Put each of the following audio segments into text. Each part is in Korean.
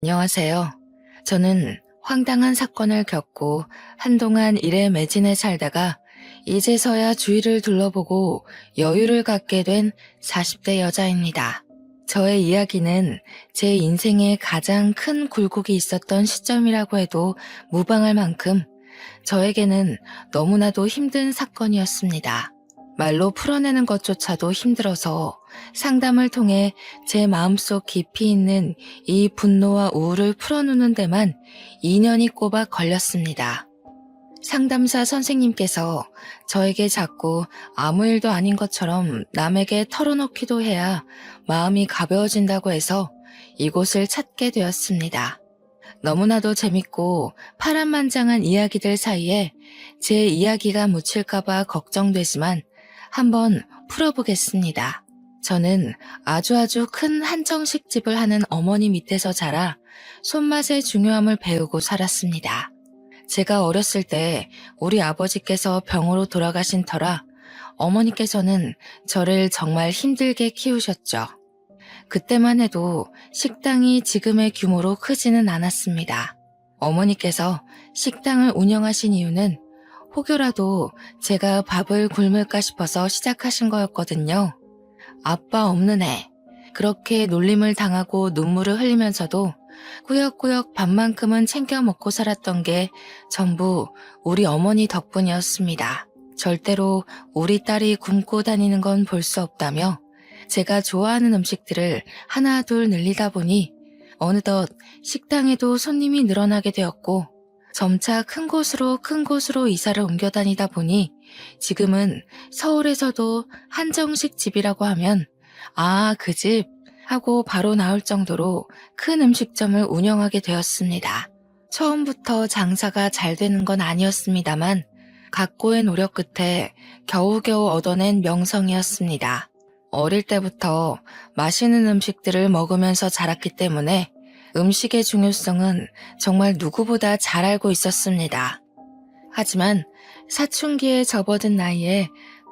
안녕하세요. 저는 황당한 사건을 겪고 한동안 일에 매진해 살다가 이제서야 주위를 둘러보고 여유를 갖게 된 40대 여자입니다. 저의 이야기는 제 인생에 가장 큰 굴곡이 있었던 시점이라고 해도 무방할 만큼 저에게는 너무나도 힘든 사건이었습니다. 말로 풀어내는 것조차도 힘들어서 상담을 통해 제 마음속 깊이 있는 이 분노와 우울을 풀어놓는 데만 2년이 꼬박 걸렸습니다. 상담사 선생님께서 저에게 자꾸 아무 일도 아닌 것처럼 남에게 털어놓기도 해야 마음이 가벼워진다고 해서 이곳을 찾게 되었습니다. 너무나도 재밌고 파란만장한 이야기들 사이에 제 이야기가 묻힐까봐 걱정되지만 한번 풀어보겠습니다. 저는 아주 큰 한정식 집을 하는 어머니 밑에서 자라 손맛의 중요함을 배우고 살았습니다. 제가 어렸을 때 우리 아버지께서 병으로 돌아가신 터라 어머니께서는 저를 정말 힘들게 키우셨죠. 그때만 해도 식당이 지금의 규모로 크지는 않았습니다. 어머니께서 식당을 운영하신 이유는 혹여라도 제가 밥을 굶을까 싶어서 시작하신 거였거든요. 아빠 없는 애. 그렇게 놀림을 당하고 눈물을 흘리면서도 꾸역꾸역 밥만큼은 챙겨 먹고 살았던 게 전부 우리 어머니 덕분이었습니다. 절대로 우리 딸이 굶고 다니는 건 볼 수 없다며 제가 좋아하는 음식들을 하나 둘 늘리다 보니 어느덧 식당에도 손님이 늘어나게 되었고 점차 큰 곳으로 이사를 옮겨 다니다 보니 지금은 서울에서도 한정식 집이라고 하면 아, 그 집 하고 바로 나올 정도로 큰 음식점을 운영하게 되었습니다. 처음부터 장사가 잘 되는 건 아니었습니다만 각고의 노력 끝에 겨우겨우 얻어낸 명성이었습니다. 어릴 때부터 맛있는 음식들을 먹으면서 자랐기 때문에 음식의 중요성은 정말 누구보다 잘 알고 있었습니다. 하지만 사춘기에 접어든 나이에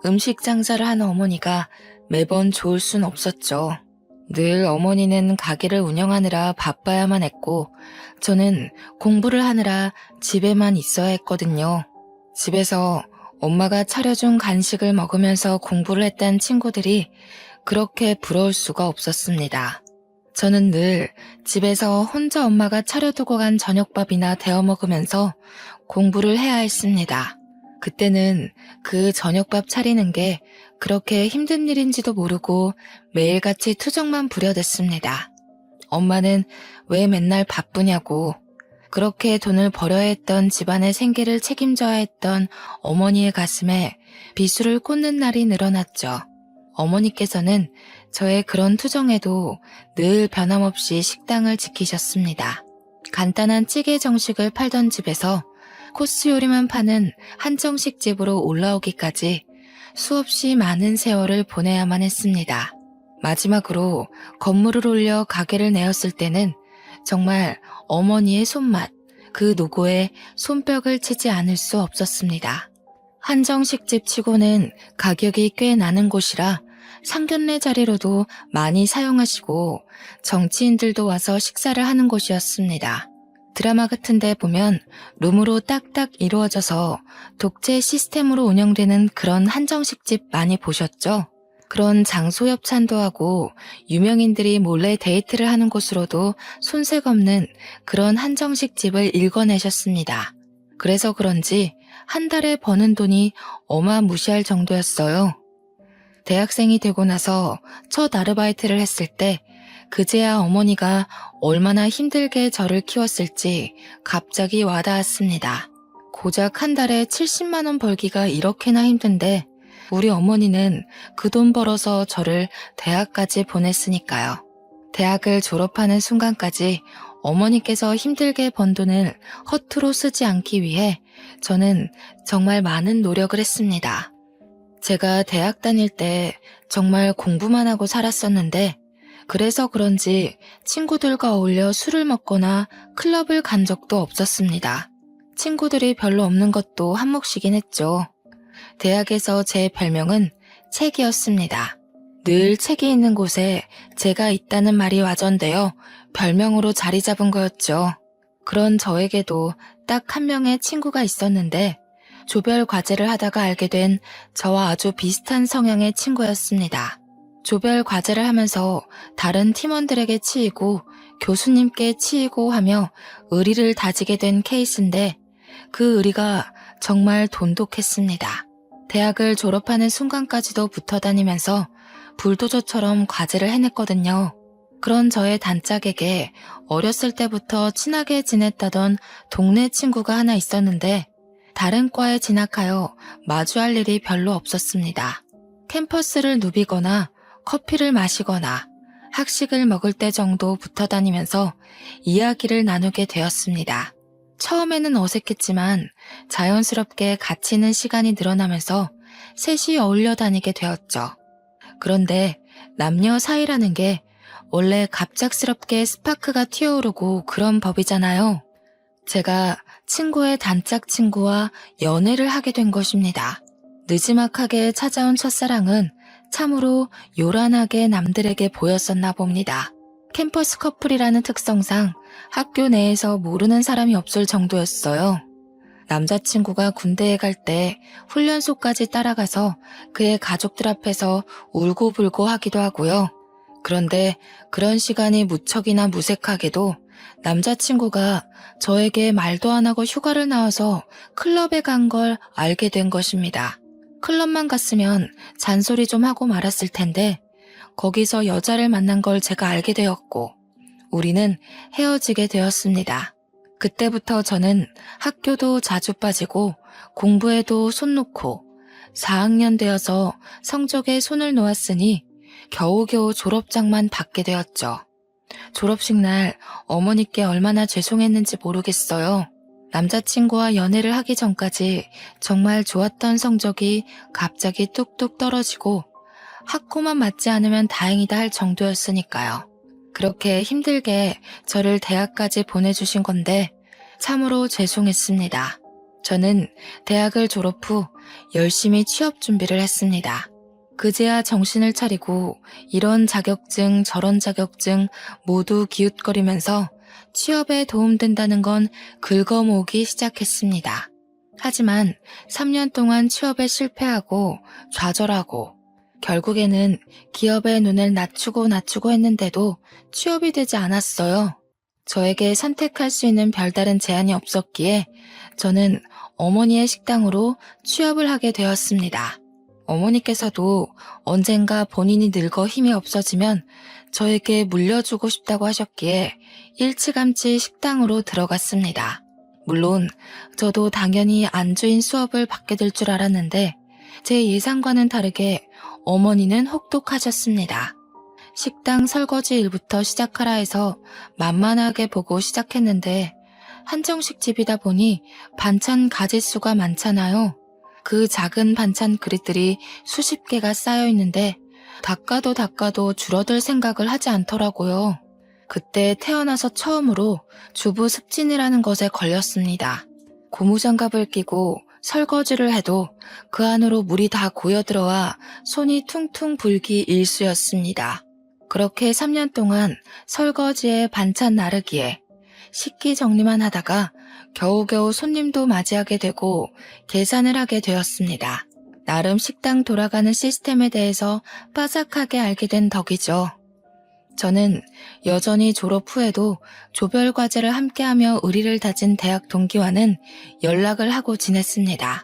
음식 장사를 하는 어머니가 매번 좋을 순 없었죠. 늘 어머니는 가게를 운영하느라 바빠야만 했고 저는 공부를 하느라 집에만 있어야 했거든요. 집에서 엄마가 차려준 간식을 먹으면서 공부를 했다는 친구들이 그렇게 부러울 수가 없었습니다. 저는 늘 집에서 혼자 엄마가 차려두고 간 저녁밥이나 데워 먹으면서 공부를 해야 했습니다. 그때는 그 저녁밥 차리는 게 그렇게 힘든 일인지도 모르고 매일같이 투정만 부려댔습니다. 엄마는 왜 맨날 바쁘냐고 그렇게 돈을 벌어야 했던 집안의 생계를 책임져야 했던 어머니의 가슴에 비수를 꽂는 날이 늘어났죠. 어머니께서는 저의 그런 투정에도 늘 변함없이 식당을 지키셨습니다. 간단한 찌개 정식을 팔던 집에서 코스 요리만 파는 한정식 집으로 올라오기까지 수없이 많은 세월을 보내야만 했습니다. 마지막으로 건물을 올려 가게를 내었을 때는 정말 어머니의 손맛, 그 노고에 손뼉을 치지 않을 수 없었습니다. 한정식집 치고는 가격이 꽤 나는 곳이라 상견례 자리로도 많이 사용하시고 정치인들도 와서 식사를 하는 곳이었습니다. 드라마 같은 데 보면 룸으로 딱딱 이루어져서 독재 시스템으로 운영되는 그런 한정식집 많이 보셨죠? 그런 장소 협찬도 하고 유명인들이 몰래 데이트를 하는 곳으로도 손색 없는 그런 한정식 집을 일궈내셨습니다. 그래서 그런지 한 달에 버는 돈이 어마무시할 정도였어요. 대학생이 되고 나서 첫 아르바이트를 했을 때 그제야 어머니가 얼마나 힘들게 저를 키웠을지 갑자기 와닿았습니다. 고작 한 달에 70만 원 벌기가 이렇게나 힘든데 우리 어머니는 그 돈 벌어서 저를 대학까지 보냈으니까요. 대학을 졸업하는 순간까지 어머니께서 힘들게 번 돈을 허투루 쓰지 않기 위해 저는 정말 많은 노력을 했습니다. 제가 대학 다닐 때 정말 공부만 하고 살았었는데 그래서 그런지 친구들과 어울려 술을 먹거나 클럽을 간 적도 없었습니다. 친구들이 별로 없는 것도 한몫이긴 했죠. 대학에서 제 별명은 책이었습니다. 늘 책이 있는 곳에 제가 있다는 말이 와전되어 별명으로 자리 잡은 거였죠. 그런 저에게도 딱 한 명의 친구가 있었는데 조별 과제를 하다가 알게 된 저와 아주 비슷한 성향의 친구였습니다. 조별 과제를 하면서 다른 팀원들에게 치이고 교수님께 치이고 하며 의리를 다지게 된 케이스인데 그 의리가 정말 돈독했습니다. 대학을 졸업하는 순간까지도 붙어 다니면서 불도저처럼 과제를 해냈거든요. 그런 저의 단짝에게 어렸을 때부터 친하게 지냈다던 동네 친구가 하나 있었는데 다른 과에 진학하여 마주할 일이 별로 없었습니다. 캠퍼스를 누비거나 커피를 마시거나 학식을 먹을 때 정도 붙어 다니면서 이야기를 나누게 되었습니다. 처음에는 어색했지만 자연스럽게 같이 있는 시간이 늘어나면서 셋이 어울려 다니게 되었죠. 그런데 남녀 사이라는 게 원래 갑작스럽게 스파크가 튀어오르고 그런 법이잖아요. 제가 친구의 단짝 친구와 연애를 하게 된 것입니다. 느지막하게 찾아온 첫사랑은 참으로 요란하게 남들에게 보였었나 봅니다. 캠퍼스 커플이라는 특성상 학교 내에서 모르는 사람이 없을 정도였어요. 남자친구가 군대에 갈 때 훈련소까지 따라가서 그의 가족들 앞에서 울고불고 하기도 하고요. 그런데 그런 시간이 무척이나 무색하게도 남자친구가 저에게 말도 안 하고 휴가를 나와서 클럽에 간 걸 알게 된 것입니다. 클럽만 갔으면 잔소리 좀 하고 말았을 텐데 거기서 여자를 만난 걸 제가 알게 되었고 우리는 헤어지게 되었습니다. 그때부터 저는 학교도 자주 빠지고 공부에도 손 놓고 4학년 되어서 성적에 손을 놓았으니 겨우겨우 졸업장만 받게 되었죠. 졸업식 날 어머니께 얼마나 죄송했는지 모르겠어요. 남자친구와 연애를 하기 전까지 정말 좋았던 성적이 갑자기 뚝뚝 떨어지고 학고만 맞지 않으면 다행이다 할 정도였으니까요. 그렇게 힘들게 저를 대학까지 보내주신 건데 참으로 죄송했습니다. 저는 대학을 졸업 후 열심히 취업 준비를 했습니다. 그제야 정신을 차리고 이런 자격증 저런 자격증 모두 기웃거리면서 취업에 도움된다는 건 긁어모으기 시작했습니다. 하지만 3년 동안 취업에 실패하고 좌절하고 결국에는 기업의 눈을 낮추고 했는데도 취업이 되지 않았어요. 저에게 선택할 수 있는 별다른 제한이 없었기에 저는 어머니의 식당으로 취업을 하게 되었습니다. 어머니께서도 언젠가 본인이 늙어 힘이 없어지면 저에게 물려주고 싶다고 하셨기에 일찌감치 식당으로 들어갔습니다. 물론 저도 당연히 안주인 수업을 받게 될 줄 알았는데 제 예상과는 다르게 어머니는 혹독하셨습니다. 식당 설거지 일부터 시작하라 해서 만만하게 보고 시작했는데 한정식 집이다 보니 반찬 가짓수가 많잖아요. 그 작은 반찬 그릇들이 수십 개가 쌓여 있는데 닦아도 줄어들 생각을 하지 않더라고요. 그때 태어나서 처음으로 주부 습진이라는 것에 걸렸습니다. 고무장갑을 끼고 설거지를 해도 그 안으로 물이 다 고여들어와 손이 퉁퉁 불기 일쑤였습니다. 그렇게 3년 동안 설거지에 반찬 나르기에 식기 정리만 하다가 겨우겨우 손님도 맞이하게 되고 계산을 하게 되었습니다. 나름 식당 돌아가는 시스템에 대해서 빠삭하게 알게 된 덕이죠. 저는 여전히 졸업 후에도 조별 과제를 함께하며 의리를 다진 대학 동기와는 연락을 하고 지냈습니다.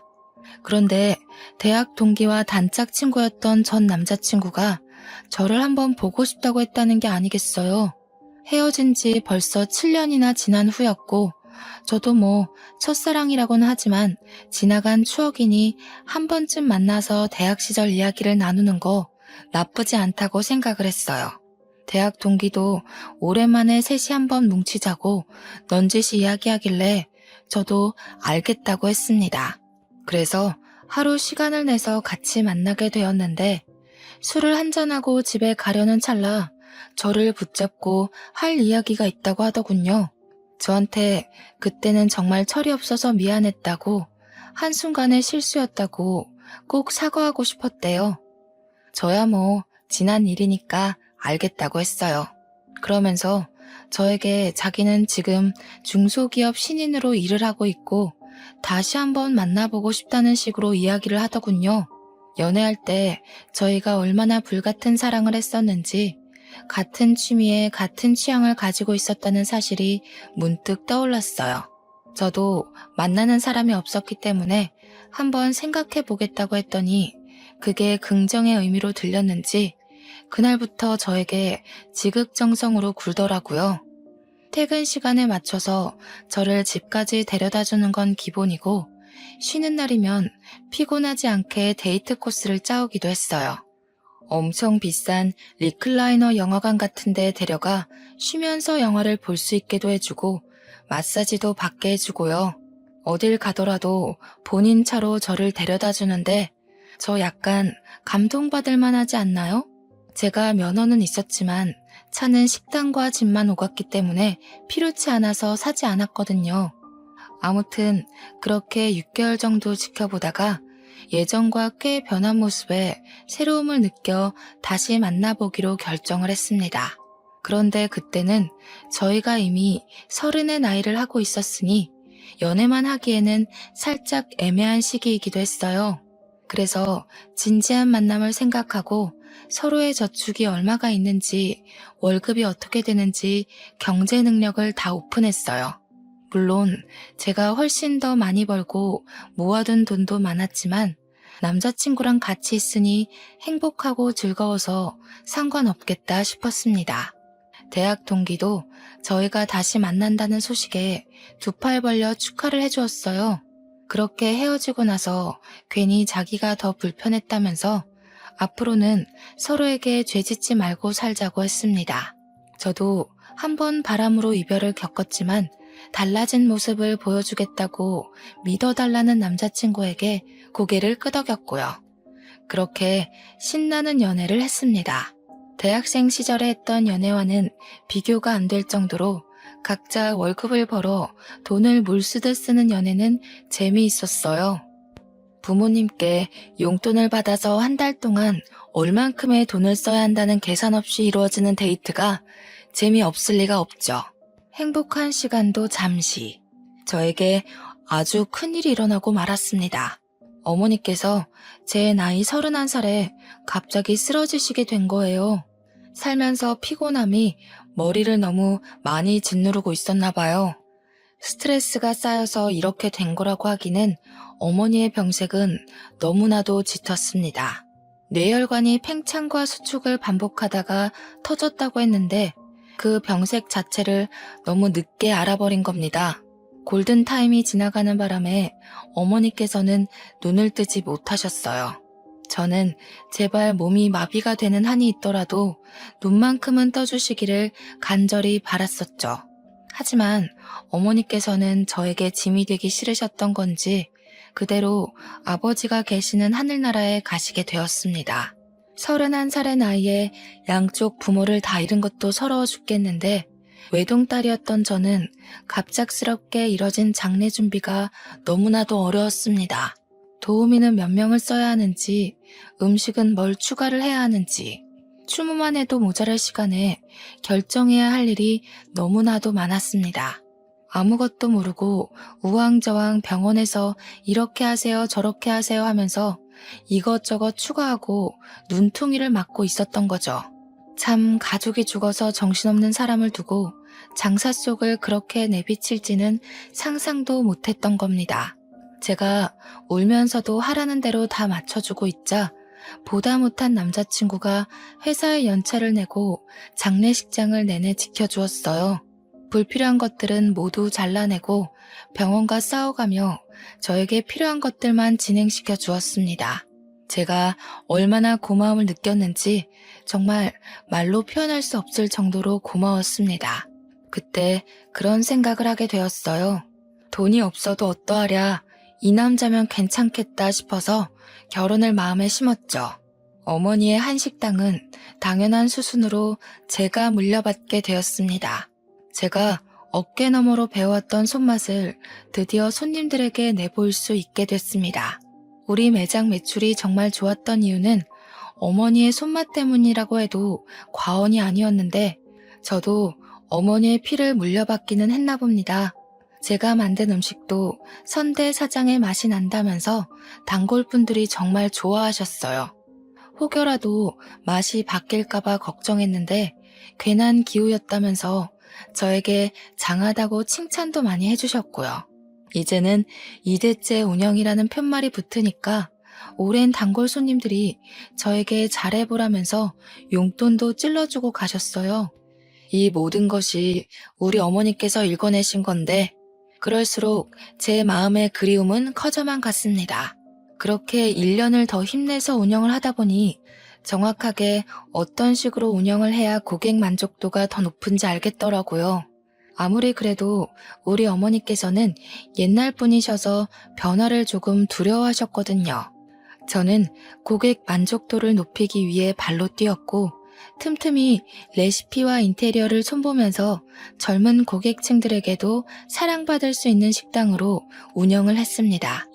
그런데 대학 동기와 단짝 친구였던 전 남자친구가 저를 한번 보고 싶다고 했다는 게 아니겠어요. 헤어진 지 벌써 7년이나 지난 후였고 저도 첫사랑이라고는 하지만 지나간 추억이니 한 번쯤 만나서 대학 시절 이야기를 나누는 거 나쁘지 않다고 생각을 했어요. 대학 동기도 오랜만에 셋이 한번 뭉치자고 넌지시 이야기하길래 저도 알겠다고 했습니다. 그래서 하루 시간을 내서 같이 만나게 되었는데 술을 한잔하고 집에 가려는 찰나 저를 붙잡고 할 이야기가 있다고 하더군요. 저한테 그때는 정말 철이 없어서 미안했다고 한순간의 실수였다고 꼭 사과하고 싶었대요. 저야 지난 일이니까 알겠다고 했어요. 그러면서 저에게 자기는 지금 중소기업 신인으로 일을 하고 있고 다시 한번 만나보고 싶다는 식으로 이야기를 하더군요. 연애할 때 저희가 얼마나 불같은 사랑을 했었는지, 같은 취미에 같은 취향을 가지고 있었다는 사실이 문득 떠올랐어요. 저도 만나는 사람이 없었기 때문에 한번 생각해 보겠다고 했더니 그게 긍정의 의미로 들렸는지 그날부터 저에게 지극정성으로 굴더라고요. 퇴근 시간에 맞춰서 저를 집까지 데려다 주는 건 기본이고, 쉬는 날이면 피곤하지 않게 데이트 코스를 짜오기도 했어요. 엄청 비싼 리클라이너 영화관 같은 데 데려가 쉬면서 영화를 볼 수 있게도 해주고, 마사지도 받게 해주고요. 어딜 가더라도 본인 차로 저를 데려다 주는데 저 약간 감동받을 만하지 않나요? 제가 면허는 있었지만 차는 식당과 집만 오갔기 때문에 필요치 않아서 사지 않았거든요. 아무튼 그렇게 6개월 정도 지켜보다가 예전과 꽤 변한 모습에 새로움을 느껴 다시 만나보기로 결정을 했습니다. 그런데 그때는 저희가 이미 30의 나이를 하고 있었으니 연애만 하기에는 살짝 애매한 시기이기도 했어요. 그래서 진지한 만남을 생각하고 서로의 저축이 얼마가 있는지, 월급이 어떻게 되는지 경제 능력을 다 오픈했어요. 물론 제가 훨씬 더 많이 벌고 모아둔 돈도 많았지만 남자친구랑 같이 있으니 행복하고 즐거워서 상관없겠다 싶었습니다. 대학 동기도 저희가 다시 만난다는 소식에 두 팔 벌려 축하를 해주었어요. 그렇게 헤어지고 나서 괜히 자기가 더 불편했다면서 앞으로는 서로에게 죄짓지 말고 살자고 했습니다. 저도 한번 바람으로 이별을 겪었지만 달라진 모습을 보여주겠다고 믿어달라는 남자친구에게 고개를 끄덕였고요. 그렇게 신나는 연애를 했습니다. 대학생 시절에 했던 연애와는 비교가 안 될 정도로 각자 월급을 벌어 돈을 물쓰듯 쓰는 연애는 재미있었어요. 부모님께 용돈을 받아서 한 달 동안 얼만큼의 돈을 써야 한다는 계산 없이 이루어지는 데이트가 재미없을 리가 없죠. 행복한 시간도 잠시. 저에게 아주 큰일이 일어나고 말았습니다. 어머니께서 제 나이 31살에 갑자기 쓰러지시게 된 거예요. 살면서 피곤함이 머리를 너무 많이 짓누르고 있었나 봐요. 스트레스가 쌓여서 이렇게 된 거라고 하기는 어머니의 병색은 너무나도 짙었습니다. 뇌혈관이 팽창과 수축을 반복하다가 터졌다고 했는데 그 병색 자체를 너무 늦게 알아버린 겁니다. 골든타임이 지나가는 바람에 어머니께서는 눈을 뜨지 못하셨어요. 저는 제발 몸이 마비가 되는 한이 있더라도 눈만큼은 떠주시기를 간절히 바랐었죠. 하지만 어머니께서는 저에게 짐이 되기 싫으셨던 건지 그대로 아버지가 계시는 하늘나라에 가시게 되었습니다. 31살의 나이에 양쪽 부모를 다 잃은 것도 서러워 죽겠는데 외동딸이었던 저는 갑작스럽게 이뤄진 장례 준비가 너무나도 어려웠습니다. 도우미는 몇 명을 써야 하는지, 음식은 뭘 추가를 해야 하는지, 추모만 해도 모자랄 시간에 결정해야 할 일이 너무나도 많았습니다. 아무것도 모르고 우왕좌왕 병원에서 이렇게 하세요 저렇게 하세요 하면서 이것저것 추가하고 눈퉁이를 맞고 있었던 거죠. 참 가족이 죽어서 정신없는 사람을 두고 장사 속을 그렇게 내비칠지는 상상도 못했던 겁니다. 제가 울면서도 하라는 대로 다 맞춰주고 있자 보다 못한 남자친구가 회사에 연차를 내고 장례식장을 내내 지켜주었어요. 불필요한 것들은 모두 잘라내고 병원과 싸워가며 저에게 필요한 것들만 진행시켜 주었습니다. 제가 얼마나 고마움을 느꼈는지 정말 말로 표현할 수 없을 정도로 고마웠습니다. 그때 그런 생각을 하게 되었어요. 돈이 없어도 어떠하랴, 이 남자면 괜찮겠다 싶어서 결혼을 마음에 심었죠. 어머니의 한식당은 당연한 수순으로 제가 물려받게 되었습니다. 제가 어깨너머로 배워왔던 손맛을 드디어 손님들에게 내보일 수 있게 됐습니다. 우리 매장 매출이 정말 좋았던 이유는 어머니의 손맛 때문이라고 해도 과언이 아니었는데 저도 어머니의 피를 물려받기는 했나 봅니다. 제가 만든 음식도 선대 사장의 맛이 난다면서 단골분들이 정말 좋아하셨어요. 혹여라도 맛이 바뀔까봐 걱정했는데 괜한 기우였다면서 저에게 장하다고 칭찬도 많이 해주셨고요. 이제는 2대째 운영이라는 편말이 붙으니까 오랜 단골 손님들이 저에게 잘해보라면서 용돈도 찔러주고 가셨어요. 이 모든 것이 우리 어머니께서 일궈내신 건데 그럴수록 제 마음의 그리움은 커져만 갔습니다. 그렇게 1년을 더 힘내서 운영을 하다 보니 정확하게 어떤 식으로 운영을 해야 고객 만족도가 더 높은지 알겠더라고요. 아무리 그래도 우리 어머니께서는 옛날 분이셔서 변화를 조금 두려워하셨거든요. 저는 고객 만족도를 높이기 위해 발로 뛰었고 틈틈이 레시피와 인테리어를 손보면서 젊은 고객층들에게도 사랑받을 수 있는 식당으로 운영을 했습니다.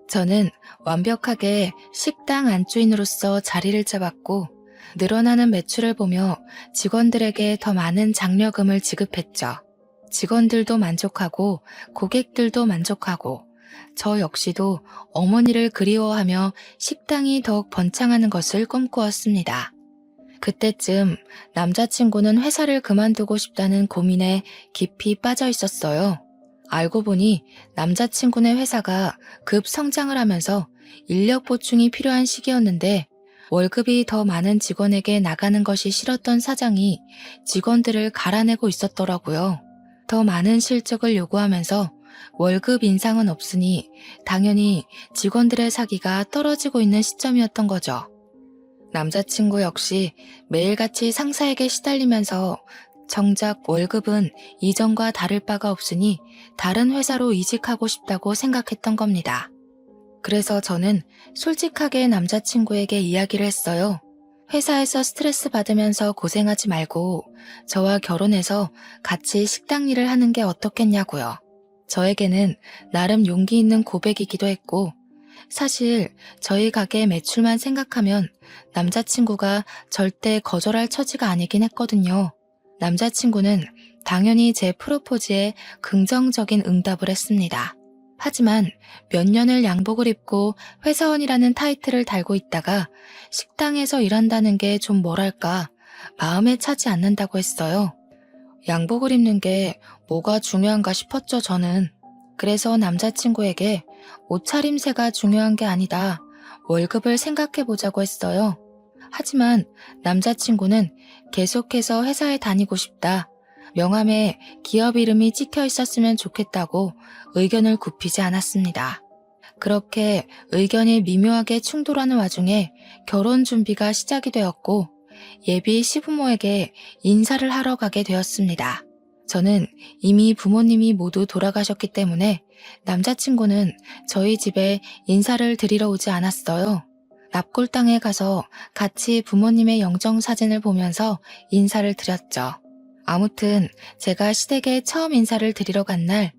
저는 완벽하게 식당 안주인으로서 자리를 잡았고 늘어나는 매출을 보며 직원들에게 더 많은 장려금을 지급했죠. 직원들도 만족하고 고객들도 만족하고 저 역시도 어머니를 그리워하며 식당이 더욱 번창하는 것을 꿈꾸었습니다. 그때쯤 남자친구는 회사를 그만두고 싶다는 고민에 깊이 빠져 있었어요. 알고 보니 남자친구네 회사가 급 성장을 하면서 인력 보충이 필요한 시기였는데 월급이 더 많은 직원에게 나가는 것이 싫었던 사장이 직원들을 갈아내고 있었더라고요. 더 많은 실적을 요구하면서 월급 인상은 없으니 당연히 직원들의 사기가 떨어지고 있는 시점이었던 거죠. 남자친구 역시 매일같이 상사에게 시달리면서 정작 월급은 이전과 다를 바가 없으니 다른 회사로 이직하고 싶다고 생각했던 겁니다. 그래서 저는 솔직하게 남자친구에게 이야기를 했어요. 회사에서 스트레스 받으면서 고생하지 말고 저와 결혼해서 같이 식당 일을 하는 게 어떻겠냐고요. 저에게는 나름 용기 있는 고백이기도 했고 사실 저희 가게 매출만 생각하면 남자친구가 절대 거절할 처지가 아니긴 했거든요. 남자친구는 당연히 제 프로포즈에 긍정적인 응답을 했습니다. 하지만 몇 년을 양복을 입고 회사원이라는 타이틀을 달고 있다가 식당에서 일한다는 게 좀 뭐랄까 마음에 차지 않는다고 했어요. 양복을 입는 게 뭐가 중요한가 싶었죠, 저는. 그래서 남자친구에게 옷차림새가 중요한 게 아니다. 월급을 생각해보자고 했어요. 하지만 남자친구는 계속해서 회사에 다니고 싶다. 명함에 기업 이름이 찍혀 있었으면 좋겠다고 의견을 굽히지 않았습니다. 그렇게 의견이 미묘하게 충돌하는 와중에 결혼 준비가 시작이 되었고 예비 시부모에게 인사를 하러 가게 되었습니다. 저는 이미 부모님이 모두 돌아가셨기 때문에 남자친구는 저희 집에 인사를 드리러 오지 않았어요. 납골당에 가서 같이 부모님의 영정사진을 보면서 인사를 드렸죠. 아무튼 제가 시댁에 처음 인사를 드리러 간 날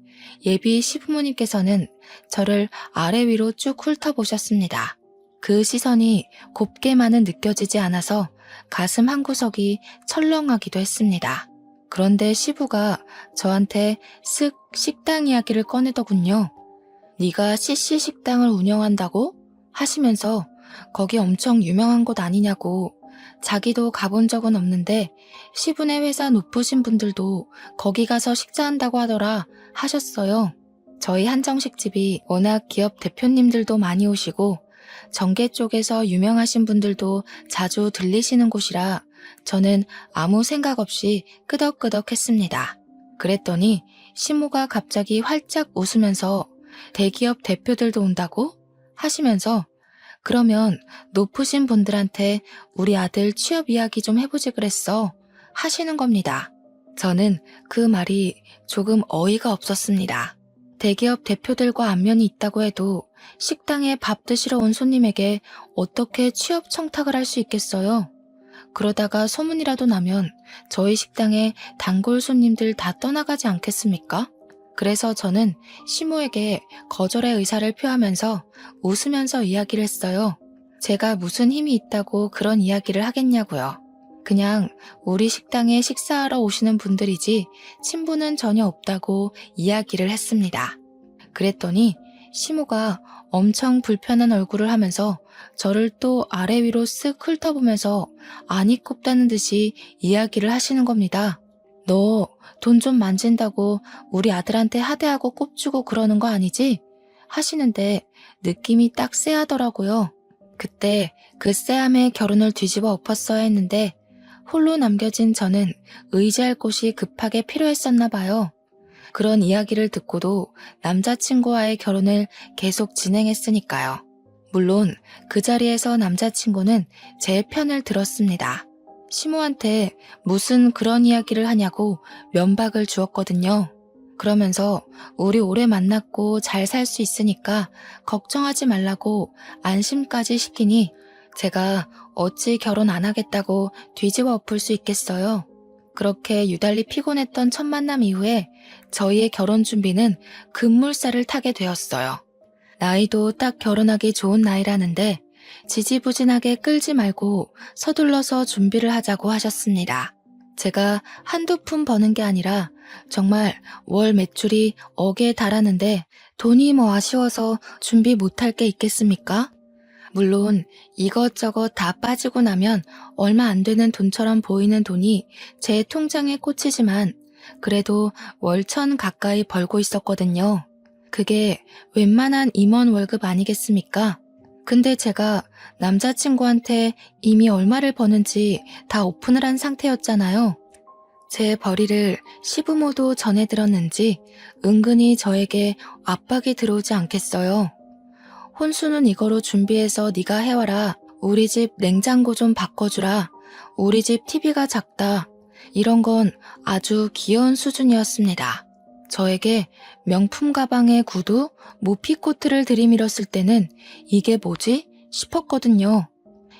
예비 시부모님께서는 저를 아래 위로 쭉 훑어보셨습니다. 그 시선이 곱게만은 느껴지지 않아서 가슴 한구석이 철렁하기도 했습니다. 그런데 시부가 저한테 쓱 식당 이야기를 꺼내더군요. 네가 CC 식당을 운영한다고? 하시면서 거기 엄청 유명한 곳 아니냐고. 자기도 가본 적은 없는데 시부네 회사 높으신 분들도 거기 가서 식사한다고 하더라 하셨어요. 저희 한정식집이 워낙 기업 대표님들도 많이 오시고 정계 쪽에서 유명하신 분들도 자주 들리시는 곳이라 저는 아무 생각 없이 끄덕끄덕했습니다. 그랬더니 시모가 갑자기 활짝 웃으면서 대기업 대표들도 온다고? 하시면서 그러면 높으신 분들한테 우리 아들 취업 이야기 좀 해보지 그랬어 하시는 겁니다. 저는 그 말이 조금 어이가 없었습니다. 대기업 대표들과 안면이 있다고 해도 식당에 밥 드시러 온 손님에게 어떻게 취업 청탁을 할 수 있겠어요? 그러다가 소문이라도 나면 저희 식당에 단골 손님들 다 떠나가지 않겠습니까? 그래서 저는 시모에게 거절의 의사를 표하면서 웃으면서 이야기를 했어요. 제가 무슨 힘이 있다고 그런 이야기를 하겠냐고요. 그냥 우리 식당에 식사하러 오시는 분들이지 친분은 전혀 없다고 이야기를 했습니다. 그랬더니 시모가 엄청 불편한 얼굴을 하면서 저를 또 아래 위로 쓱 훑어보면서 안이 꼽다는 듯이 이야기를 하시는 겁니다. 너 돈 좀 만진다고 우리 아들한테 하대하고 꼽주고 그러는 거 아니지? 하시는데 느낌이 딱 쎄하더라고요. 그때 그 쎄함에 결혼을 뒤집어 엎었어야 했는데 홀로 남겨진 저는 의지할 곳이 급하게 필요했었나 봐요. 그런 이야기를 듣고도 남자친구와의 결혼을 계속 진행했으니까요. 물론 그 자리에서 남자친구는 제 편을 들었습니다. 시모한테 무슨 그런 이야기를 하냐고 면박을 주었거든요. 그러면서 우리 오래 만났고 잘 살 수 있으니까 걱정하지 말라고 안심까지 시키니 제가 어찌 결혼 안 하겠다고 뒤집어 엎을 수 있겠어요. 그렇게 유달리 피곤했던 첫 만남 이후에 저희의 결혼 준비는 급물살을 타게 되었어요. 나이도 딱 결혼하기 좋은 나이라는데 지지부진하게 끌지 말고 서둘러서 준비를 하자고 하셨습니다. 제가 한두 푼 버는 게 아니라 정말 월 매출이 억에 달하는데 돈이 뭐 아쉬워서 준비 못할 게 있겠습니까? 물론 이것저것 다 빠지고 나면 얼마 안 되는 돈처럼 보이는 돈이 제 통장에 꽂히지만 그래도 월 1,000 가까이 벌고 있었거든요. 그게 웬만한 임원 월급 아니겠습니까? 근데 제가 남자친구한테 이미 얼마를 버는지 다 오픈을 한 상태였잖아요. 제 벌이를 시부모도 전해 들었는지 은근히 저에게 압박이 들어오지 않겠어요. 혼수는 이거로 준비해서 네가 해와라. 우리 집 냉장고 좀 바꿔주라. 우리 집 TV가 작다. 이런 건 아주 귀여운 수준이었습니다. 저에게 명품 가방에 구두, 모피코트를 들이밀었을 때는 이게 뭐지? 싶었거든요.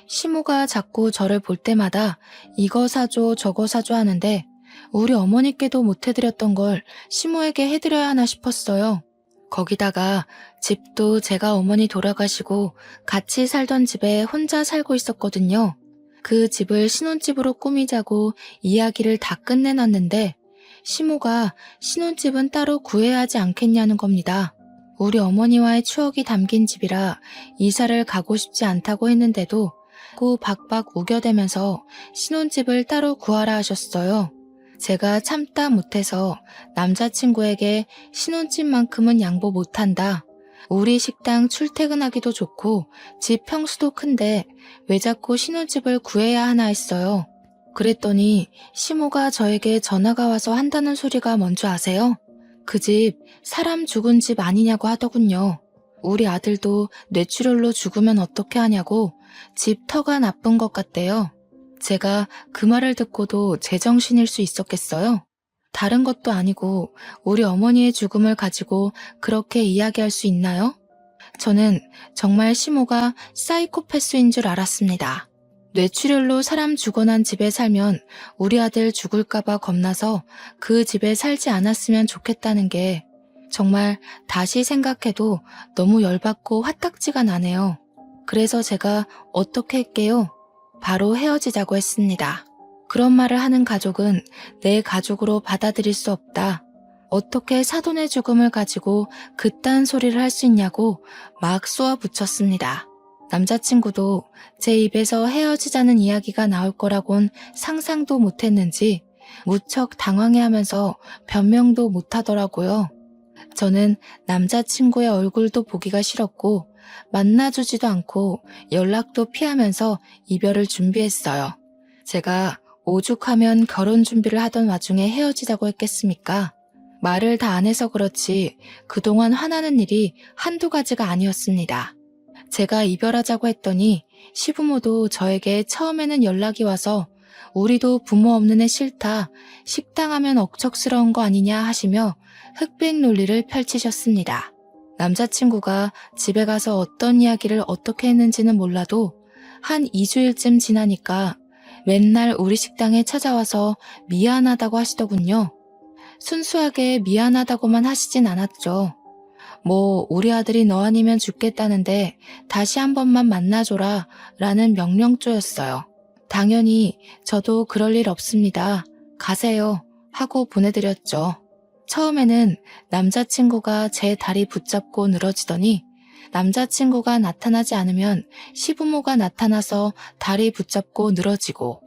시모가 자꾸 저를 볼 때마다 이거 사줘 저거 사줘 하는데 우리 어머니께도 못 해드렸던 걸 시모에게 해드려야 하나 싶었어요. 거기다가 집도 제가 어머니 돌아가시고 같이 살던 집에 혼자 살고 있었거든요. 그 집을 신혼집으로 꾸미자고 이야기를 다 끝내놨는데 시모가 신혼집은 따로 구해야 하지 않겠냐는 겁니다. 우리 어머니와의 추억이 담긴 집이라 이사를 가고 싶지 않다고 했는데도 꾸 박박 우겨대면서 신혼집을 따로 구하라 하셨어요. 제가 참다 못해서 남자친구에게 신혼집만큼은 양보 못한다. 우리 식당 출퇴근하기도 좋고 집 평수도 큰데 왜 자꾸 신혼집을 구해야 하나 했어요. 그랬더니 시모가 저에게 전화가 와서 한다는 소리가 뭔지 아세요? 그 집 사람 죽은 집 아니냐고 하더군요. 우리 아들도 뇌출혈로 죽으면 어떻게 하냐고 집 터가 나쁜 것 같대요. 제가 그 말을 듣고도 제정신일 수 있었겠어요? 다른 것도 아니고 우리 어머니의 죽음을 가지고 그렇게 이야기할 수 있나요? 저는 정말 시모가 사이코패스인 줄 알았습니다. 뇌출혈로 사람 죽어난 집에 살면 우리 아들 죽을까봐 겁나서 그 집에 살지 않았으면 좋겠다는 게 정말 다시 생각해도 너무 열받고 화딱지가 나네요. 그래서 제가 어떻게 할게요? 바로 헤어지자고 했습니다. 그런 말을 하는 가족은 내 가족으로 받아들일 수 없다. 어떻게 사돈의 죽음을 가지고 그딴 소리를 할 수 있냐고 막 쏘아붙였습니다. 남자친구도 제 입에서 헤어지자는 이야기가 나올 거라곤 상상도 못했는지 무척 당황해하면서 변명도 못하더라고요. 저는 남자친구의 얼굴도 보기가 싫었고 만나주지도 않고 연락도 피하면서 이별을 준비했어요. 제가 오죽하면 결혼 준비를 하던 와중에 헤어지자고 했겠습니까? 말을 다 안 해서 그렇지 그동안 화나는 일이 한두 가지가 아니었습니다. 제가 이별하자고 했더니 시부모도 저에게 처음에는 연락이 와서 우리도 부모 없는 애 싫다, 식당하면 억척스러운 거 아니냐 하시며 흑백 논리를 펼치셨습니다. 남자친구가 집에 가서 어떤 이야기를 어떻게 했는지는 몰라도 한 2주일쯤 지나니까 맨날 우리 식당에 찾아와서 미안하다고 하시더군요. 순수하게 미안하다고만 하시진 않았죠. 뭐 우리 아들이 너 아니면 죽겠다는데 다시 한 번만 만나줘라 라는 명령조였어요. 당연히 저도 그럴 일 없습니다. 가세요. 하고 보내드렸죠. 처음에는 남자친구가 제 다리 붙잡고 늘어지더니 남자친구가 나타나지 않으면 시부모가 나타나서 다리 붙잡고 늘어지고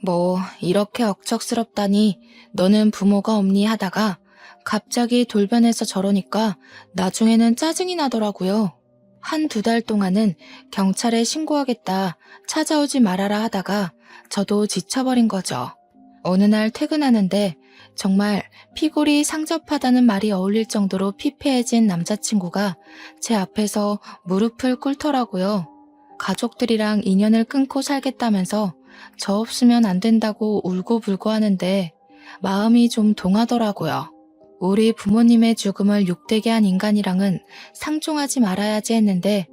뭐 이렇게 억척스럽다니 너는 부모가 없니 하다가 갑자기 돌변해서 저러니까 나중에는 짜증이 나더라고요. 한두 달 동안은 경찰에 신고하겠다, 찾아오지 말아라 하다가 저도 지쳐버린 거죠. 어느 날 퇴근하는데 정말 피골이 상접하다는 말이 어울릴 정도로 피폐해진 남자친구가 제 앞에서 무릎을 꿇더라고요. 가족들이랑 인연을 끊고 살겠다면서 저 없으면 안 된다고 울고불고 하는데 마음이 좀 동하더라고요. 우리 부모님의 죽음을 욕되게 한 인간이랑은 상종하지 말아야지 했는데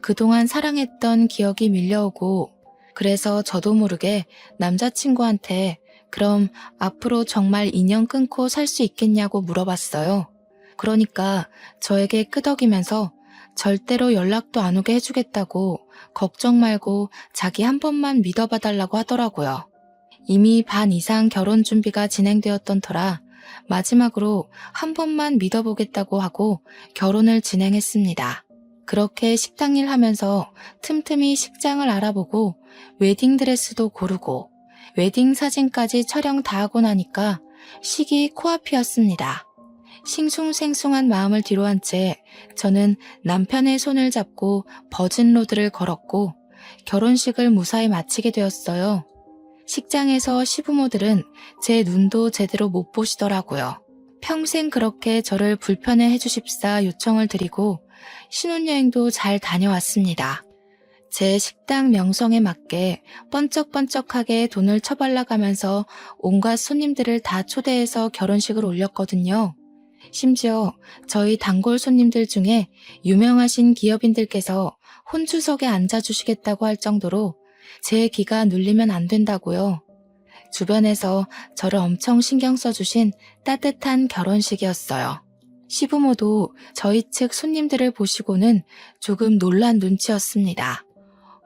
그동안 사랑했던 기억이 밀려오고 그래서 저도 모르게 남자친구한테 그럼 앞으로 정말 인연 끊고 살 수 있겠냐고 물어봤어요. 그러니까 저에게 끄덕이면서 절대로 연락도 안 오게 해주겠다고 걱정 말고 자기 한 번만 믿어봐달라고 하더라고요. 이미 반 이상 결혼 준비가 진행되었던 터라 마지막으로 한 번만 믿어보겠다고 하고 결혼을 진행했습니다. 그렇게 식당 일 하면서 틈틈이 식장을 알아보고 웨딩드레스도 고르고 웨딩 사진까지 촬영 다 하고 나니까 시기 코앞이었습니다. 싱숭생숭한 마음을 뒤로한 채 저는 남편의 손을 잡고 버진로드를 걸었고 결혼식을 무사히 마치게 되었어요. 식장에서 시부모들은 제 눈도 제대로 못 보시더라고요. 평생 그렇게 저를 불편해 해주십사 요청을 드리고 신혼여행도 잘 다녀왔습니다. 제 식당 명성에 맞게 번쩍번쩍하게 돈을 처발라가면서 온갖 손님들을 다 초대해서 결혼식을 올렸거든요. 심지어 저희 단골 손님들 중에 유명하신 기업인들께서 혼주석에 앉아주시겠다고 할 정도로 제 기가 눌리면 안 된다고요. 주변에서 저를 엄청 신경 써주신 따뜻한 결혼식이었어요. 시부모도 저희 측 손님들을 보시고는 조금 놀란 눈치였습니다.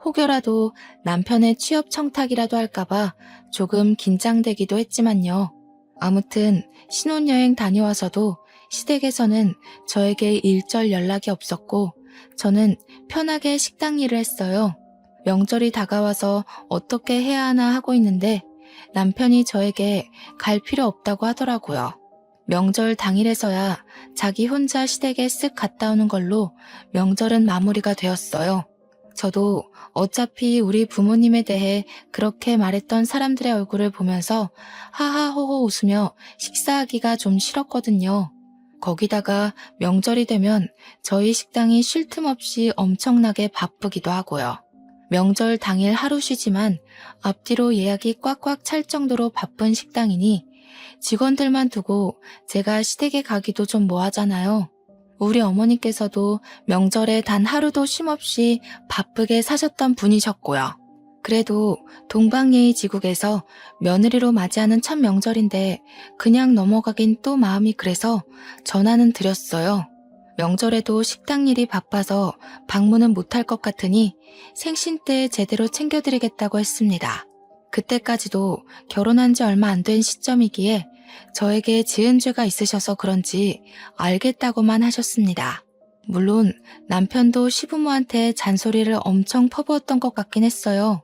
혹여라도 남편의 취업 청탁이라도 할까봐 조금 긴장되기도 했지만요. 아무튼 신혼여행 다녀와서도 시댁에서는 저에게 일절 연락이 없었고 저는 편하게 식당 일을 했어요. 명절이 다가와서 어떻게 해야 하나 하고 있는데 남편이 저에게 갈 필요 없다고 하더라고요. 명절 당일에서야 자기 혼자 시댁에 쓱 갔다 오는 걸로 명절은 마무리가 되었어요. 저도 어차피 우리 부모님에 대해 그렇게 말했던 사람들의 얼굴을 보면서 하하호호 웃으며 식사하기가 좀 싫었거든요. 거기다가 명절이 되면 저희 식당이 쉴 틈 없이 엄청나게 바쁘기도 하고요. 명절 당일 하루 쉬지만 앞뒤로 예약이 꽉꽉 찰 정도로 바쁜 식당이니 직원들만 두고 제가 시댁에 가기도 좀 뭐하잖아요. 우리 어머니께서도 명절에 단 하루도 쉼없이 바쁘게 사셨던 분이셨고요. 그래도 동방예의 지국에서 며느리로 맞이하는 첫 명절인데 그냥 넘어가긴 또 마음이 그래서 전화는 드렸어요. 명절에도 식당 일이 바빠서 방문은 못할 것 같으니 생신 때 제대로 챙겨드리겠다고 했습니다. 그때까지도 결혼한 지 얼마 안 된 시점이기에 저에게 지은 죄가 있으셔서 그런지 알겠다고만 하셨습니다. 물론 남편도 시부모한테 잔소리를 엄청 퍼부었던 것 같긴 했어요.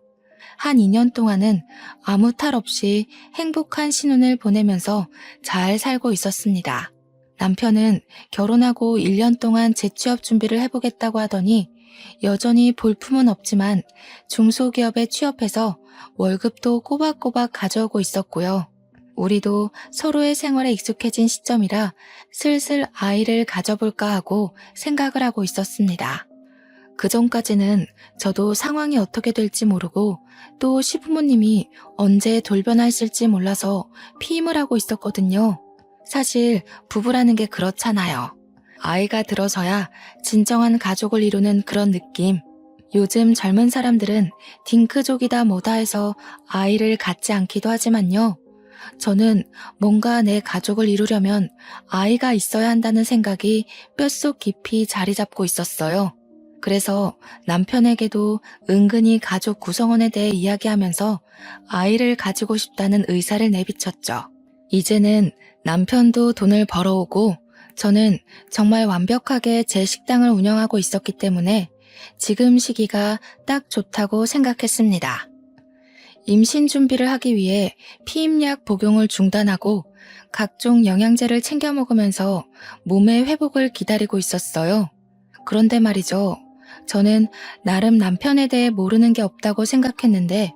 한 2년 동안은 아무 탈 없이 행복한 신혼을 보내면서 잘 살고 있었습니다. 남편은 결혼하고 1년 동안 재취업 준비를 해보겠다고 하더니 여전히 볼품은 없지만 중소기업에 취업해서 월급도 꼬박꼬박 가져오고 있었고요. 우리도 서로의 생활에 익숙해진 시점이라 슬슬 아이를 가져볼까 하고 생각을 하고 있었습니다. 그전까지는 저도 상황이 어떻게 될지 모르고 또 시부모님이 언제 돌변하실지 몰라서 피임을 하고 있었거든요. 사실 부부라는 게 그렇잖아요. 아이가 들어서야 진정한 가족을 이루는 그런 느낌. 요즘 젊은 사람들은 딩크족이다 뭐다 해서 아이를 갖지 않기도 하지만요. 저는 뭔가 내 가족을 이루려면 아이가 있어야 한다는 생각이 뼛속 깊이 자리 잡고 있었어요. 그래서 남편에게도 은근히 가족 구성원에 대해 이야기하면서 아이를 가지고 싶다는 의사를 내비쳤죠. 이제는 남편도 돈을 벌어오고 저는 정말 완벽하게 제 식당을 운영하고 있었기 때문에 지금 시기가 딱 좋다고 생각했습니다. 임신 준비를 하기 위해 피임약 복용을 중단하고 각종 영양제를 챙겨 먹으면서 몸의 회복을 기다리고 있었어요. 그런데 말이죠. 저는 나름 남편에 대해 모르는 게 없다고 생각했는데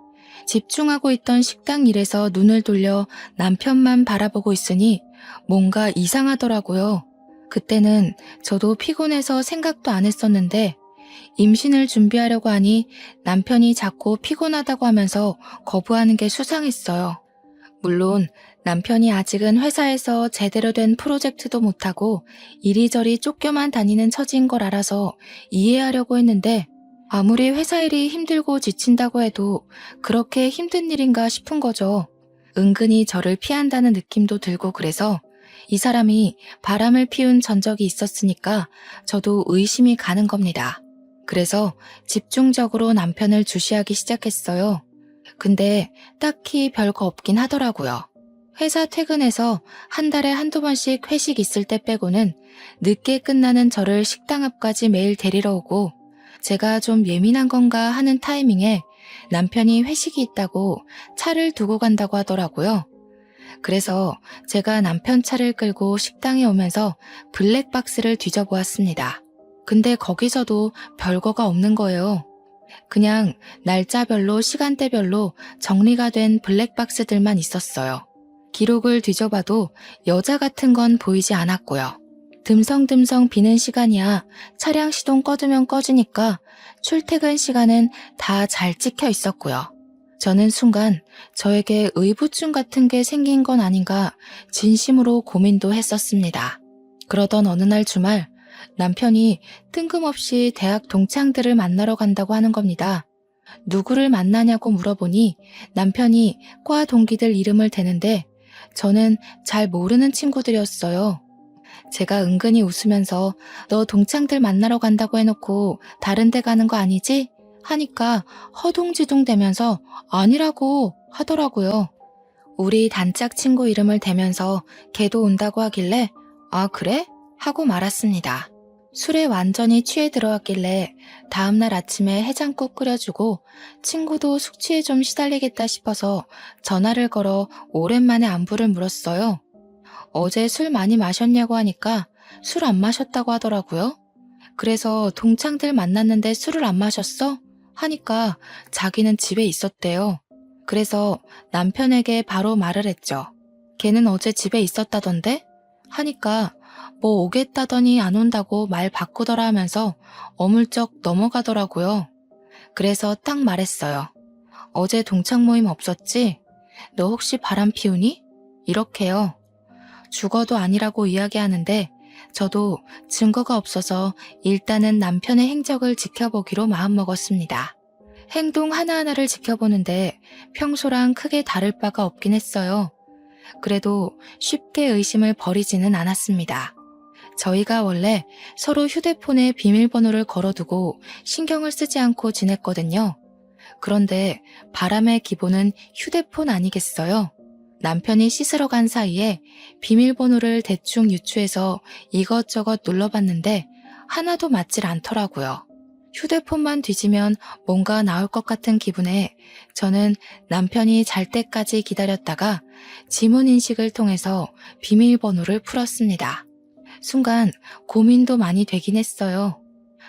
집중하고 있던 식당 일에서 눈을 돌려 남편만 바라보고 있으니 뭔가 이상하더라고요. 그때는 저도 피곤해서 생각도 안 했었는데 임신을 준비하려고 하니 남편이 자꾸 피곤하다고 하면서 거부하는 게 수상했어요. 물론 남편이 아직은 회사에서 제대로 된 프로젝트도 못하고 이리저리 쫓겨만 다니는 처지인 걸 알아서 이해하려고 했는데 아무리 회사 일이 힘들고 지친다고 해도 그렇게 힘든 일인가 싶은 거죠. 은근히 저를 피한다는 느낌도 들고 그래서 이 사람이 바람을 피운 전적이 있었으니까 저도 의심이 가는 겁니다. 그래서 집중적으로 남편을 주시하기 시작했어요. 근데 딱히 별거 없긴 하더라고요. 회사 퇴근해서 한 달에 한두 번씩 회식 있을 때 빼고는 늦게 끝나는 저를 식당 앞까지 매일 데리러 오고 제가 좀 예민한 건가 하는 타이밍에 남편이 회식이 있다고 차를 두고 간다고 하더라고요. 그래서 제가 남편 차를 끌고 식당에 오면서 블랙박스를 뒤져보았습니다. 근데 거기서도 별거가 없는 거예요. 그냥 날짜별로 시간대별로 정리가 된 블랙박스들만 있었어요. 기록을 뒤져봐도 여자 같은 건 보이지 않았고요. 듬성듬성 비는 시간이야 차량 시동 꺼두면 꺼지니까 출퇴근 시간은 다 잘 찍혀 있었고요. 저는 순간 저에게 의부증 같은 게 생긴 건 아닌가 진심으로 고민도 했었습니다. 그러던 어느 날 주말 남편이 뜬금없이 대학 동창들을 만나러 간다고 하는 겁니다. 누구를 만나냐고 물어보니 남편이 과 동기들 이름을 대는데 저는 잘 모르는 친구들이었어요. 제가 은근히 웃으면서 너 동창들 만나러 간다고 해놓고 다른 데 가는 거 아니지? 하니까 허둥지둥 대면서 아니라고 하더라고요. 우리 단짝 친구 이름을 대면서 걔도 온다고 하길래 아 그래? 하고 말았습니다. 술에 완전히 취해 들어왔길래 다음날 아침에 해장국 끓여주고 친구도 숙취에 좀 시달리겠다 싶어서 전화를 걸어 오랜만에 안부를 물었어요. 어제 술 많이 마셨냐고 하니까 술 안 마셨다고 하더라고요. 그래서 동창들 만났는데 술을 안 마셨어? 하니까 자기는 집에 있었대요. 그래서 남편에게 바로 말을 했죠. 걔는 어제 집에 있었다던데? 하니까 뭐 오겠다더니 안 온다고 말 바꾸더라 하면서 어물쩍 넘어가더라고요. 그래서 딱 말했어요. 어제 동창 모임 없었지? 너 혹시 바람 피우니? 이렇게요. 죽어도 아니라고 이야기하는데 저도 증거가 없어서 일단은 남편의 행적을 지켜보기로 마음먹었습니다. 행동 하나하나를 지켜보는데 평소랑 크게 다를 바가 없긴 했어요. 그래도 쉽게 의심을 버리지는 않았습니다. 저희가 원래 서로 휴대폰에 비밀번호를 걸어두고 신경을 쓰지 않고 지냈거든요. 그런데 바람의 기본은 휴대폰 아니겠어요? 남편이 씻으러 간 사이에 비밀번호를 대충 유추해서 이것저것 눌러봤는데 하나도 맞질 않더라고요. 휴대폰만 뒤지면 뭔가 나올 것 같은 기분에 저는 남편이 잘 때까지 기다렸다가 지문 인식을 통해서 비밀번호를 풀었습니다. 순간 고민도 많이 되긴 했어요.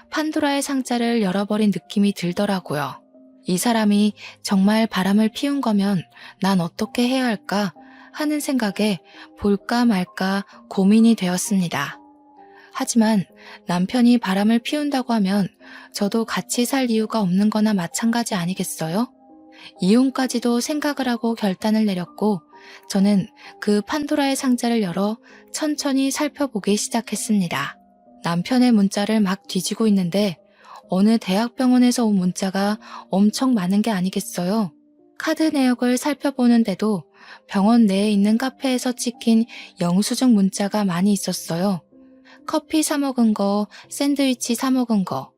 판도라의 상자를 열어버린 느낌이 들더라고요. 이 사람이 정말 바람을 피운 거면 난 어떻게 해야 할까 하는 생각에 볼까 말까 고민이 되었습니다. 하지만 남편이 바람을 피운다고 하면 저도 같이 살 이유가 없는 거나 마찬가지 아니겠어요? 이혼까지도 생각을 하고 결단을 내렸고 저는 그 판도라의 상자를 열어 천천히 살펴보기 시작했습니다. 남편의 문자를 막 뒤지고 있는데 어느 대학병원에서 온 문자가 엄청 많은 게 아니겠어요? 카드 내역을 살펴보는데도 병원 내에 있는 카페에서 찍힌 영수증 문자가 많이 있었어요. 커피 사 먹은 거, 샌드위치 사 먹은 거.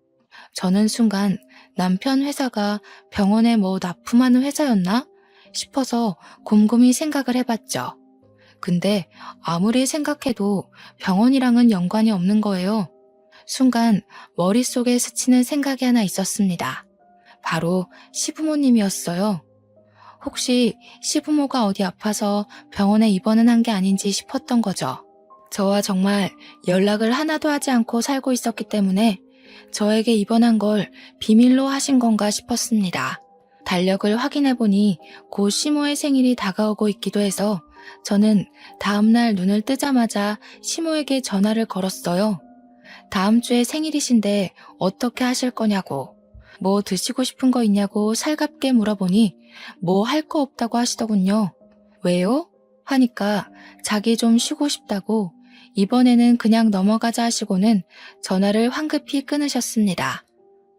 저는 순간 남편 회사가 병원에 뭐 납품하는 회사였나 싶어서 곰곰이 생각을 해봤죠. 근데 아무리 생각해도 병원이랑은 연관이 없는 거예요. 순간 머릿속에 스치는 생각이 하나 있었습니다. 바로 시부모님이었어요. 혹시 시부모가 어디 아파서 병원에 입원은 한 게 아닌지 싶었던 거죠. 저와 정말 연락을 하나도 하지 않고 살고 있었기 때문에 저에게 입원한 걸 비밀로 하신 건가 싶었습니다. 달력을 확인해보니 곧 시모의 생일이 다가오고 있기도 해서 저는 다음날 눈을 뜨자마자 시모에게 전화를 걸었어요. 다음 주에 생일이신데 어떻게 하실 거냐고, 뭐 드시고 싶은 거 있냐고 살갑게 물어보니 뭐 할 거 없다고 하시더군요. 왜요? 하니까 자기 좀 쉬고 싶다고 이번에는 그냥 넘어가자 하시고는 전화를 황급히 끊으셨습니다.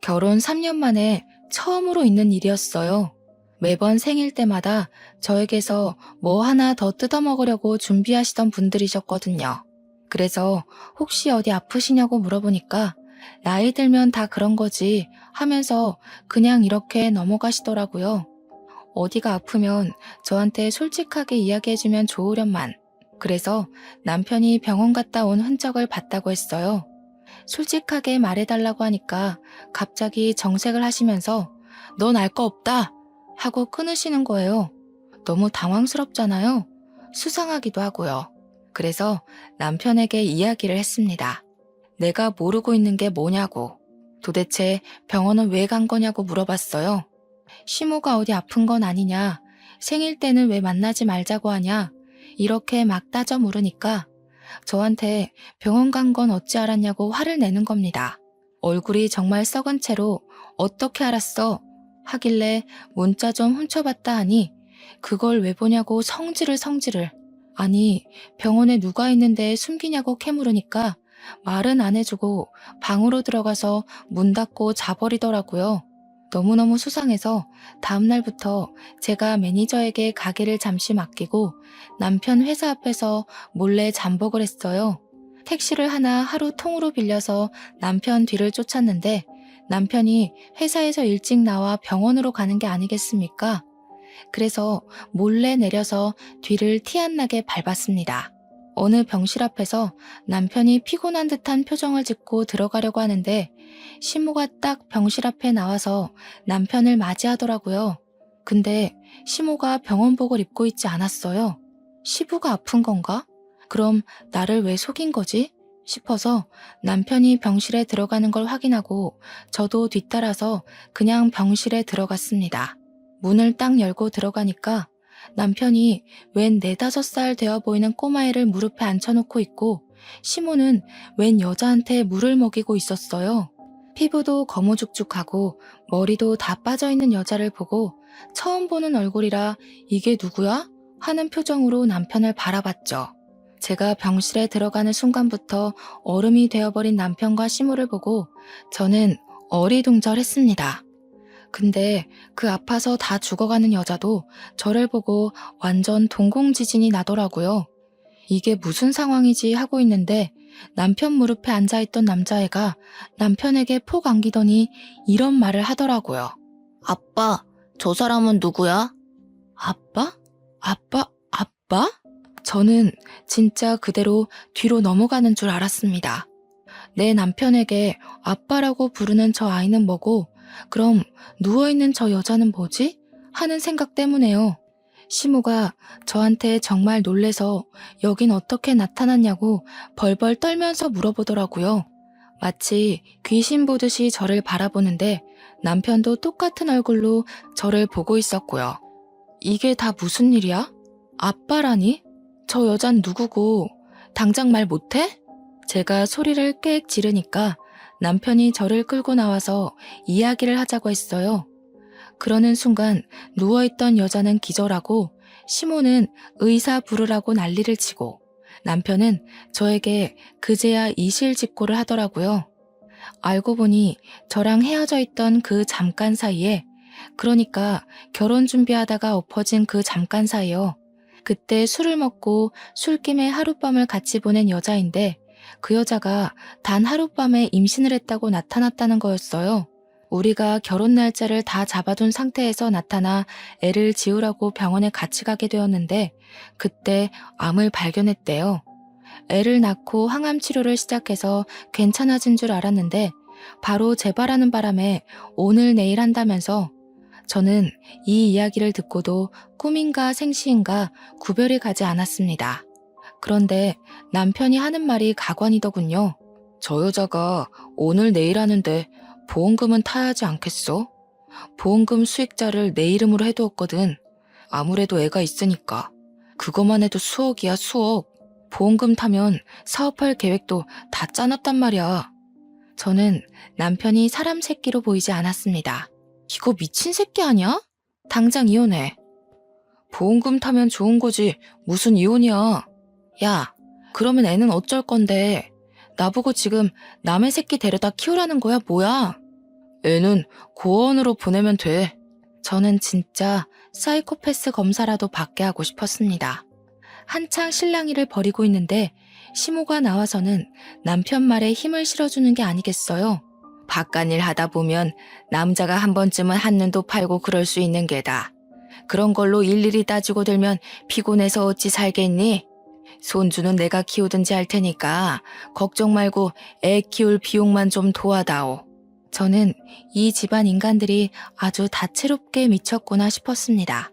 결혼 3년 만에 처음으로 있는 일이었어요. 매번 생일 때마다 저에게서 뭐 하나 더 뜯어먹으려고 준비하시던 분들이셨거든요. 그래서 혹시 어디 아프시냐고 물어보니까 나이 들면 다 그런 거지 하면서 그냥 이렇게 넘어가시더라고요. 어디가 아프면 저한테 솔직하게 이야기해주면 좋으련만. 그래서 남편이 병원 갔다 온 흔적을 봤다고 했어요. 솔직하게 말해달라고 하니까 갑자기 정색을 하시면서 넌 알 거 없다 하고 끊으시는 거예요. 너무 당황스럽잖아요. 수상하기도 하고요. 그래서 남편에게 이야기를 했습니다. 내가 모르고 있는 게 뭐냐고, 도대체 병원은 왜 간 거냐고 물어봤어요. 시모가 어디 아픈 건 아니냐, 생일 때는 왜 만나지 말자고 하냐, 이렇게 막 따져 물으니까 저한테 병원 간 건 어찌 알았냐고 화를 내는 겁니다. 얼굴이 정말 썩은 채로 어떻게 알았어? 하길래 문자 좀 훔쳐봤다 하니 그걸 왜 보냐고 성질을. 아니, 병원에 누가 있는데 숨기냐고 캐물으니까 말은 안 해주고 방으로 들어가서 문 닫고 자버리더라고요. 너무너무 수상해서 다음날부터 제가 매니저에게 가게를 잠시 맡기고 남편 회사 앞에서 몰래 잠복을 했어요. 택시를 하나 하루 통으로 빌려서 남편 뒤를 쫓았는데 남편이 회사에서 일찍 나와 병원으로 가는 게 아니겠습니까? 그래서 몰래 내려서 뒤를 티 안 나게 밟았습니다. 어느 병실 앞에서 남편이 피곤한 듯한 표정을 짓고 들어가려고 하는데 시모가 딱 병실 앞에 나와서 남편을 맞이하더라고요. 근데 시모가 병원복을 입고 있지 않았어요. 시부가 아픈 건가? 그럼 나를 왜 속인 거지? 싶어서 남편이 병실에 들어가는 걸 확인하고 저도 뒤따라서 그냥 병실에 들어갔습니다. 문을 딱 열고 들어가니까 남편이 웬 4~5살 되어 보이는 꼬마애를 무릎에 앉혀놓고 있고 시모는 웬 여자한테 물을 먹이고 있었어요. 피부도 거무죽죽하고 머리도 다 빠져있는 여자를 보고 처음 보는 얼굴이라 이게 누구야? 하는 표정으로 남편을 바라봤죠. 제가 병실에 들어가는 순간부터 얼음이 되어버린 남편과 시모를 보고 저는 어리둥절했습니다. 근데 그 아파서 다 죽어가는 여자도 저를 보고 완전 동공지진이 나더라고요. 이게 무슨 상황이지 하고 있는데 남편 무릎에 앉아있던 남자애가 남편에게 폭 안기더니 이런 말을 하더라고요. 아빠, 저 사람은 누구야? 아빠? 아빠? 저는 진짜 그대로 뒤로 넘어가는 줄 알았습니다. 내 남편에게 아빠라고 부르는 저 아이는 뭐고 그럼 누워있는 저 여자는 뭐지? 하는 생각 때문에요. 시모가 저한테 정말 놀래서 여긴 어떻게 나타났냐고 벌벌 떨면서 물어보더라고요. 마치 귀신 보듯이 저를 바라보는데 남편도 똑같은 얼굴로 저를 보고 있었고요. 이게 다 무슨 일이야? 아빠라니? 저 여잔 누구고 당장 말 못해? 제가 소리를 꽥 지르니까 남편이 저를 끌고 나와서 이야기를 하자고 했어요. 그러는 순간 누워있던 여자는 기절하고 시모는 의사 부르라고 난리를 치고 남편은 저에게 그제야 이실직고를 하더라고요. 알고 보니 저랑 헤어져 있던 그 잠깐 사이에, 그러니까 결혼 준비하다가 엎어진 그 잠깐 사이요. 그때 술을 먹고 술김에 하룻밤을 같이 보낸 여자인데 그 여자가 단 하룻밤에 임신을 했다고 나타났다는 거였어요. 우리가 결혼 날짜를 다 잡아둔 상태에서 나타나 애를 지우라고 병원에 같이 가게 되었는데 그때 암을 발견했대요. 애를 낳고 항암 치료를 시작해서 괜찮아진 줄 알았는데 바로 재발하는 바람에 오늘 내일 한다면서 저는 이 이야기를 듣고도 꿈인가 생시인가 구별이 가지 않았습니다. 그런데 남편이 하는 말이 가관이더군요. 저 여자가 오늘 내일 하는데 보험금은 타야 하지 않겠어? 보험금 수익자를 내 이름으로 해두었거든. 아무래도 애가 있으니까. 그것만 해도 수억이야, 수억. 보험금 타면 사업할 계획도 다 짜놨단 말이야. 저는 남편이 사람 새끼로 보이지 않았습니다. 이거 미친 새끼 아니야? 당장 이혼해. 보험금 타면 좋은 거지. 무슨 이혼이야. 야, 그러면 애는 어쩔 건데. 나보고 지금 남의 새끼 데려다 키우라는 거야, 뭐야? 애는 고아원으로 보내면 돼. 저는 진짜 사이코패스 검사라도 받게 하고 싶었습니다. 한창 실랑이를 벌이고 있는데 시모가 나와서는 남편 말에 힘을 실어주는 게 아니겠어요. 바깥일 하다 보면 남자가 한 번쯤은 한눈도 팔고 그럴 수 있는 게다. 그런 걸로 일일이 따지고 들면 피곤해서 어찌 살겠니? 손주는 내가 키우든지 할 테니까 걱정 말고 애 키울 비용만 좀 도와다오. 저는 이 집안 인간들이 아주 다채롭게 미쳤구나 싶었습니다.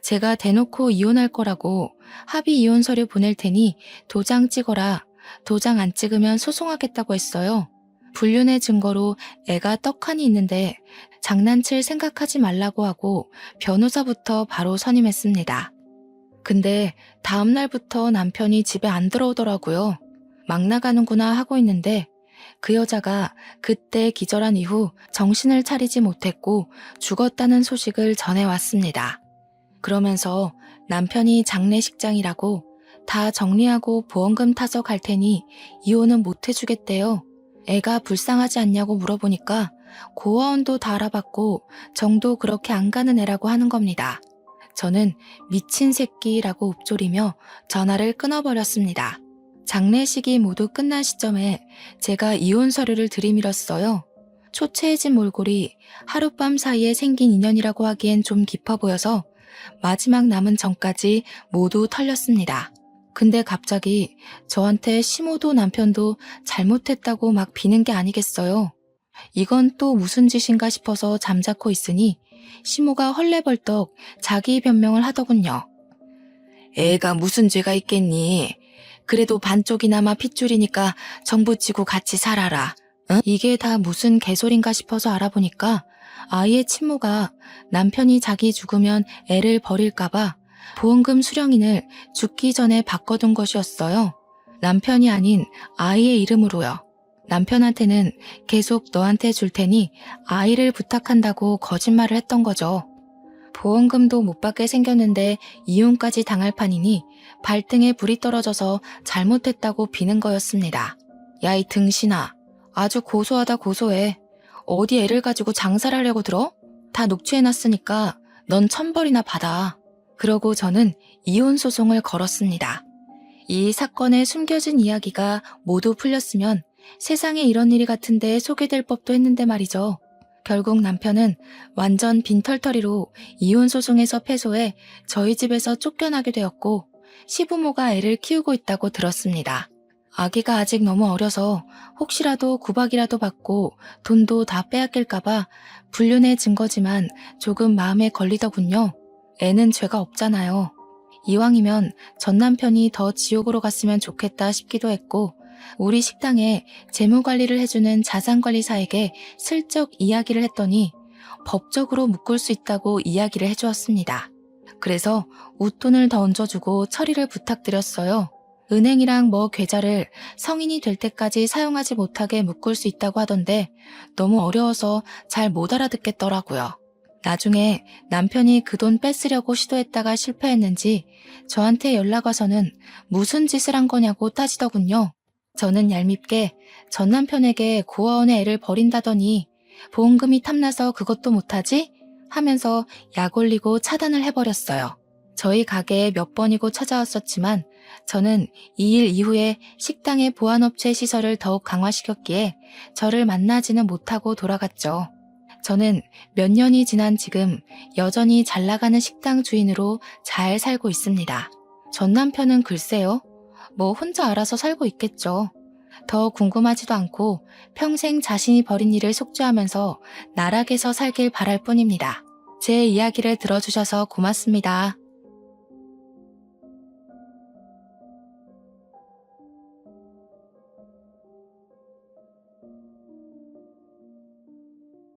제가 대놓고 이혼할 거라고 합의 이혼 서류 보낼 테니 도장 찍어라. 도장 안 찍으면 소송하겠다고 했어요. 불륜의 증거로 애가 떡하니 있는데 장난칠 생각하지 말라고 하고 변호사부터 바로 선임했습니다. 근데 다음 날부터 남편이 집에 안 들어오더라고요. 막 나가는구나 하고 있는데 그 여자가 그때 기절한 이후 정신을 차리지 못했고 죽었다는 소식을 전해왔습니다. 그러면서 남편이 장례식장이라고 다 정리하고 보험금 타서 갈 테니 이혼은 못 해주겠대요. 애가 불쌍하지 않냐고 물어보니까 고아원도 다 알아봤고 정도 그렇게 안 가는 애라고 하는 겁니다. 저는 미친 새끼라고 읊조리며 전화를 끊어버렸습니다. 장례식이 모두 끝난 시점에 제가 이혼 서류를 들이밀었어요. 초췌해진 몰골이 하룻밤 사이에 생긴 인연이라고 하기엔 좀 깊어 보여서 마지막 남은 정까지 모두 털렸습니다. 근데 갑자기 저한테 시모도 남편도 잘못했다고 막 비는 게 아니겠어요. 이건 또 무슨 짓인가 싶어서 잠자코 있으니 시모가 헐레벌떡 자기 변명을 하더군요. 애가 무슨 죄가 있겠니? 그래도 반쪽이나마 핏줄이니까 정부치고 같이 살아라. 응? 이게 다 무슨 개소린가 싶어서 알아보니까 아이의 친모가 남편이 자기 죽으면 애를 버릴까봐 보험금 수령인을 죽기 전에 바꿔둔 것이었어요. 남편이 아닌 아이의 이름으로요. 남편한테는 계속 너한테 줄 테니 아이를 부탁한다고 거짓말을 했던 거죠. 보험금도 못 받게 생겼는데 이혼까지 당할 판이니 발등에 불이 떨어져서 잘못했다고 비는 거였습니다. 야, 이 등신아. 아주 고소하다 고소해. 어디 애를 가지고 장사를 하려고 들어? 다 녹취해놨으니까 넌 1,000벌이나 받아. 그러고 저는 이혼 소송을 걸었습니다. 이 사건의 숨겨진 이야기가 모두 풀렸으면 세상에 이런 일이 같은데 소개될 법도 했는데 말이죠. 결국 남편은 완전 빈털터리로 이혼 소송에서 패소해 저희 집에서 쫓겨나게 되었고 시부모가 애를 키우고 있다고 들었습니다. 아기가 아직 너무 어려서 혹시라도 구박이라도 받고 돈도 다 빼앗길까봐 불륜의 증거지만 조금 마음에 걸리더군요. 애는 죄가 없잖아요. 이왕이면 전 남편이 더 지옥으로 갔으면 좋겠다 싶기도 했고 우리 식당에 재무관리를 해주는 자산관리사에게 슬쩍 이야기를 했더니 법적으로 묶을 수 있다고 이야기를 해주었습니다. 그래서 웃돈을 더 얹어주고 처리를 부탁드렸어요. 은행이랑 계좌를 성인이 될 때까지 사용하지 못하게 묶을 수 있다고 하던데 너무 어려워서 잘 못 알아듣겠더라고요. 나중에 남편이 그 돈 뺏으려고 시도했다가 실패했는지 저한테 연락 와서는 무슨 짓을 한 거냐고 따지더군요. 저는 얄밉게 전 남편에게 고아원에 애를 버린다더니 보험금이 탐나서 그것도 못하지? 하면서 약 올리고 차단을 해버렸어요. 저희 가게에 몇 번이고 찾아왔었지만 저는 이 일 이후에 식당의 보안업체 시설을 더욱 강화시켰기에 저를 만나지는 못하고 돌아갔죠. 저는 몇 년이 지난 지금 여전히 잘 나가는 식당 주인으로 잘 살고 있습니다. 전 남편은 글쎄요, 뭐 혼자 알아서 살고 있겠죠. 더 궁금하지도 않고 평생 자신이 벌인 일을 속죄하면서 나락에서 살길 바랄 뿐입니다. 제 이야기를 들어주셔서 고맙습니다.